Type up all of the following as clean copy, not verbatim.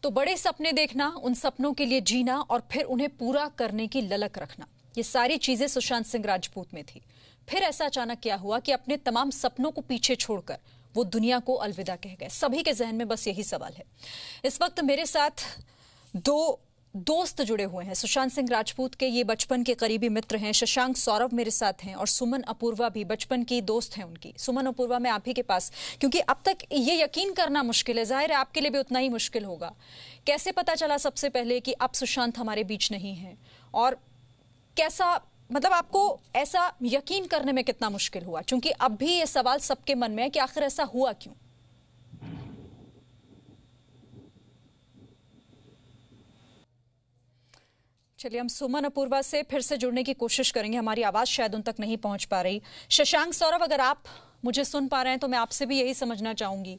तो बड़े सपने देखना, उन सपनों के लिए जीना और फिर उन्हें पूरा करने की ललक रखना, ये सारी चीजें सुशांत सिंह राजपूत में थी। फिर ऐसा अचानक क्या हुआ कि अपने तमाम सपनों को पीछे छोड़कर वो दुनिया को अलविदा कह गए? सभी के जहन में बस यही सवाल है। इस वक्त मेरे साथ दो दोस्त जुड़े हुए हैं। सुशांत सिंह राजपूत के ये बचपन के करीबी मित्र हैं। शशांक सौरभ मेरे साथ हैं और सुमन अपूर्वा भी बचपन की दोस्त हैं उनकी। सुमन अपूर्वा, मैं आप ही के पास, क्योंकि अब तक ये यकीन करना मुश्किल है, जाहिर है आपके लिए भी उतना ही मुश्किल होगा। कैसे पता चला सबसे पहले कि अब सुशांत हमारे बीच नहीं है, और कैसा, मतलब आपको ऐसा यकीन करने में कितना मुश्किल हुआ? क्योंकि अब भी ये सवाल सबके मन में है कि आखिर ऐसा हुआ क्यों। चलिए हम सुमन अपूर्वा से फिर से जुड़ने की कोशिश करेंगे, हमारी आवाज शायद उन तक नहीं पहुंच पा रही। शशांक सौरभ, अगर आप मुझे सुन पा रहे हैं तो मैं आपसे भी यही समझना चाहूंगी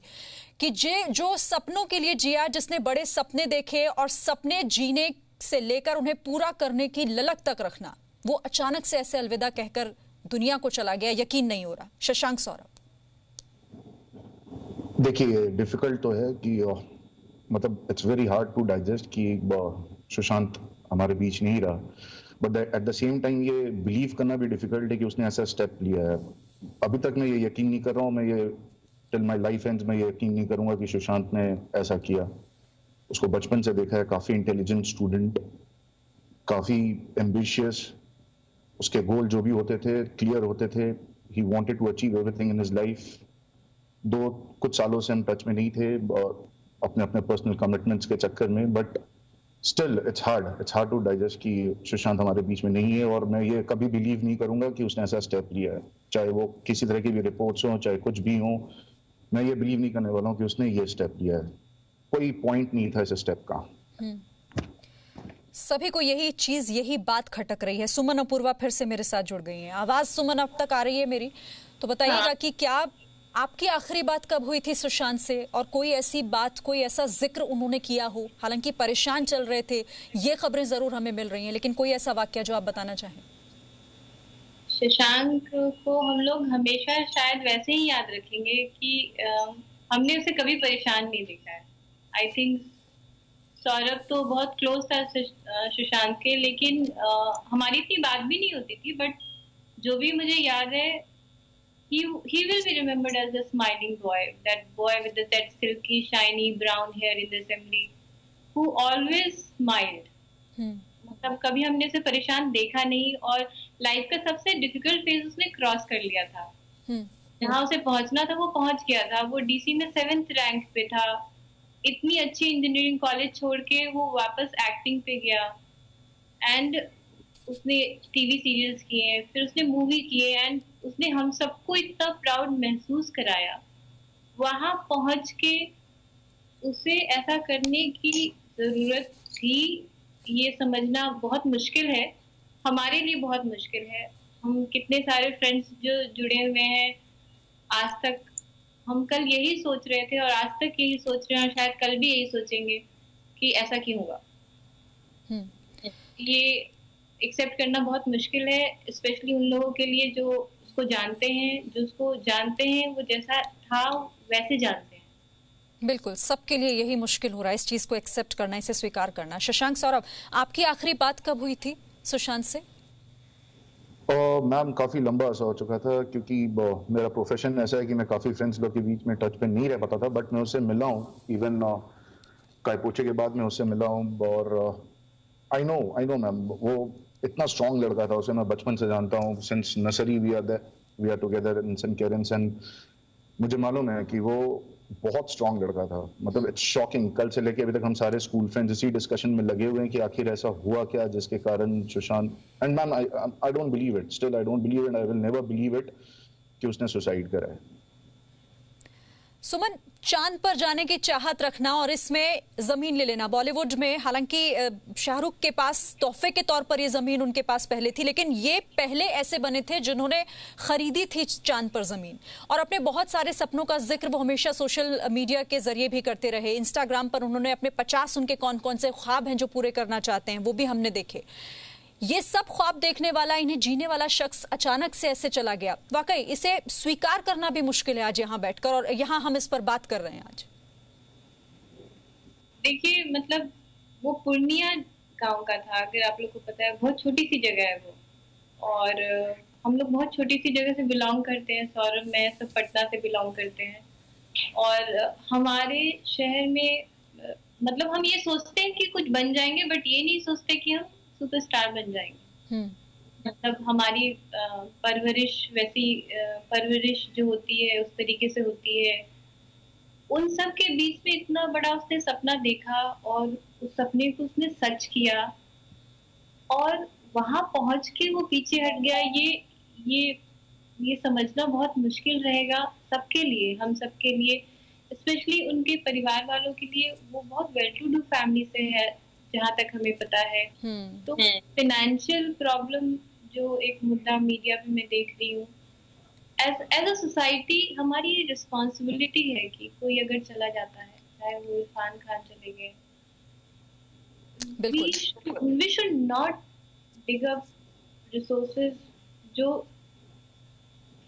कि जो सपनों के लिए जिया, जिसने बड़े सपने देखे और सपने जीने से लेकर उन्हें पूरा करने की ललक तक रखना, वो अचानक से ऐसे अलविदा कहकर दुनिया को चला गया, यकीन नहीं हो रहा। शशांक सौरभ, देखिए डिफिकल्ट तो है कि मतलब it's very hard to digest कि सुशांत हमारे बीच नहीं रहा, but at the same time ये बिलीव करना भी डिफिकल्ट है कि उसने ऐसा स्टेप लिया है। अभी तक मैं ये यकीन नहीं कर रहा हूँ, मैं ये टिल माय लाइफ एंड्स मैं ये यकीन नहीं करूंगा कि सुशांत ने ऐसा किया। उसको बचपन से देखा है, काफी इंटेलिजेंट स्टूडेंट, काफी एम्बिशियस, उसके गोल जो भी होते थे क्लियर होते थे। He wanted to achieve everything in his life. Though कुछ सालों से हम टच में नहीं थे अपने अपने पर्सनल कमिटमेंट्स के चक्कर में, but still it's hard to digest कि सुशांत हमारे बीच में नहीं है। और मैं ये कभी बिलीव नहीं करूंगा कि उसने ऐसा स्टेप लिया है, चाहे वो किसी तरह की भी रिपोर्ट्स हो, चाहे कुछ भी हो। मैं ये बिलीव नहीं करने वाला हूँ कि उसने ये स्टेप लिया है। कोई पॉइंट नहीं था इस स्टेप का। सभी को यही चीज, यही बात खटक रही है। सुमन अपूर्वा फिर से मेरे साथ जुड़ गई हैं। आवाज सुमन अब तक आ रही है मेरी? तो बताइएगा कि क्या आपकी आखिरी बात कब हुई थी सुशांत से, और कोई ऐसी बात, कोई ऐसा जिक्र उन्होंने किया हो? हालांकि परेशान चल रहे थे, ये खबरें जरूर हमें मिल रही हैं, लेकिन कोई ऐसा वाक्य जो आप बताना चाहें? शशांक को हम लोग हमेशा शायद वैसे ही याद रखेंगे कि हमने उसे कभी परेशान नहीं देखा है। आई थिंक सौरभ तो बहुत क्लोज था सुशांत के, लेकिन हमारी इतनी बात भी नहीं होती थी। बट जो भी मुझे याद है, he will be remembered as a smiling boy, that boy with that silky shiny brown hair in the assembly who always smiled. मतलब कभी हमने उसे परेशान देखा नहीं, और लाइफ का सबसे डिफिकल्ट फेज उसने क्रॉस कर लिया था। जहाँ उसे पहुंचना था वो पहुंच गया था। वो डीसी में 7th रैंक पे था। इतनी अच्छी इंजीनियरिंग कॉलेज छोड़ के वो वापस एक्टिंग पे गया, एंड उसने टीवी सीरियल्स किए, फिर उसने मूवी किए, एंड उसने हम सबको इतना प्राउड महसूस कराया। वहां पहुंच के उसे ऐसा करने की जरूरत थी, ये समझना बहुत मुश्किल है, हमारे लिए बहुत मुश्किल है। हम कितने सारे फ्रेंड्स जो जुड़े हुए हैं आज तक, हम कल यही सोच रहे थे और आज तक यही सोच रहे हैं, और शायद कल भी यही सोचेंगे कि ऐसा क्यों हुआ। ये एक्सेप्ट करना बहुत मुश्किल है, स्पेशली उन लोगों के लिए जो उसको जानते हैं, जो उसको जानते हैं, वो जैसा था वैसे जानते हैं। बिल्कुल, सबके लिए यही मुश्किल हो रहा है, इस चीज को एक्सेप्ट करना, इसे स्वीकार करना। शशांक सौरभ, आपकी आखिरी बात कब हुई थी सुशांत से? मैम काफ़ी लंबा अर्सा हो चुका था, क्योंकि मेरा प्रोफेशन ऐसा है कि मैं काफ़ी फ्रेंड्स लोग के बीच में टच पे नहीं रह पाता था। बट मैं उससे मिला हूँ, इवन कायपोचे के बाद मैं उससे मिला हूँ। और आई नो मैम, वो इतना स्ट्रॉन्ग लड़का था, उसे मैं बचपन से जानता हूँ। Since nursery we are together in Saint Karen's, and मुझे मालूम है कि वो बहुत स्ट्रॉन्ग लड़का था। मतलब इट्स शॉकिंग, कल से लेके अभी तक हम सारे स्कूल फ्रेंड्स इसी डिस्कशन में लगे हुए हैं कि आखिर ऐसा हुआ क्या जिसके कारण Sushant, and ma'am I don't believe it, still I don't believe it, I will never believe it कि उसने सुसाइड करा है। सुमन, चांद पर जाने की चाहत रखना और इसमें जमीन ले लेना, बॉलीवुड में हालांकि शाहरुख के पास तोहफे के तौर पर ये जमीन उनके पास पहले थी, लेकिन ये पहले ऐसे बने थे जिन्होंने खरीदी थी चांद पर जमीन, और अपने बहुत सारे सपनों का जिक्र वो हमेशा सोशल मीडिया के जरिए भी करते रहे। इंस्टाग्राम पर उन्होंने अपने 50 उनके कौन कौन से ख्वाब हैं जो पूरे करना चाहते हैं वो भी हमने देखे। ये सब ख्वाब देखने वाला, इन्हें जीने वाला शख्स अचानक से ऐसे चला गया। वाकई इसे स्वीकार करना भी मुश्किल है आज यहाँ बैठकर, और यहाँ हम इस पर बात कर रहे हैं आज। देखिए मतलब वो पूर्णिया गांव का था, अगर आप लोग को पता है, बहुत छोटी सी जगह है वो। और हम लोग बहुत छोटी सी जगह से बिलोंग करते हैं, सौरभ मैं सब पटना से बिलोंग करते हैं। और हमारे शहर में मतलब हम ये सोचते हैं कि कुछ बन जाएंगे, बट ये नहीं सोचते कि हम सुपरस्टार बन जाएंगे। मतलब हमारी परवरिश वैसी परवरिश जो होती है उस तरीके से होती है। उन सब के बीच में इतना बड़ा उसने सपना देखा और उस सपने को उसने सच किया, और वहां पहुंच के वो पीछे हट गया। ये समझना बहुत मुश्किल रहेगा सबके लिए, हम सबके लिए, स्पेशली उनके परिवार वालों के लिए। वो बहुत वेल टू डू फैमिली से है जहाँ तक हमें पता है। तो फाइनेंशियल प्रॉब्लम जो एक मुद्दा मीडिया पे मैं देख रही हूँ, एज अ सोसाइटी हमारी रिस्पॉन्सिबिलिटी है कि कोई अगर चला जाता है, चाहे वो इरफान खान चले गए, we should not dig up resources जो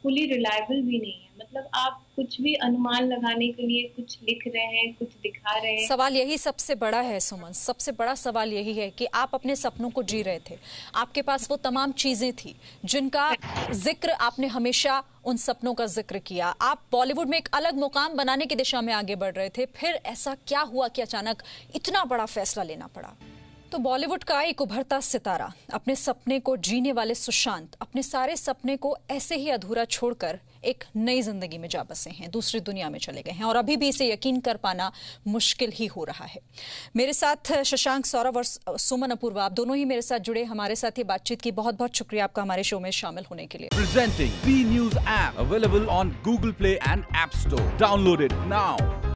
फुली रिलायबल भी नहीं है। मतलब आप कुछ भी अनुमान लगाने के लिए कुछ लिख रहे हैं, कुछ दिखा रहे हैं। सवाल यही सबसे बड़ा है सुमन, सबसे बड़ा सवाल यही है कि आप अपने सपनों को जी रहे थे, आपके पास वो तमाम चीजें थी जिनका जिक्र आपने हमेशा उन सपनों का जिक्र किया। आप बॉलीवुड में एक अलग मुकाम बनाने की दिशा में आगे बढ़ रहे थे, फिर ऐसा क्या हुआ कि अचानक इतना बड़ा फैसला लेना पड़ा? तो बॉलीवुड का एक उभरता सितारा, अपने सपने को जीने वाले सुशांत, अपने सारे सपने को ऐसे ही अधूरा छोड़कर एक नई जिंदगी में जा बसे हैं, दूसरी दुनिया में चले गए हैं, और अभी भी इसे यकीन कर पाना मुश्किल ही हो रहा है। मेरे साथ शशांक, सौरभ और सुमन अपूर्वा, आप दोनों ही मेरे साथ जुड़े, हमारे साथ ये बातचीत की। बहुत बहुत शुक्रिया आपका हमारे शो में शामिल होने के लिए। Presenting B News app available on Google Play and App Store. Download it now.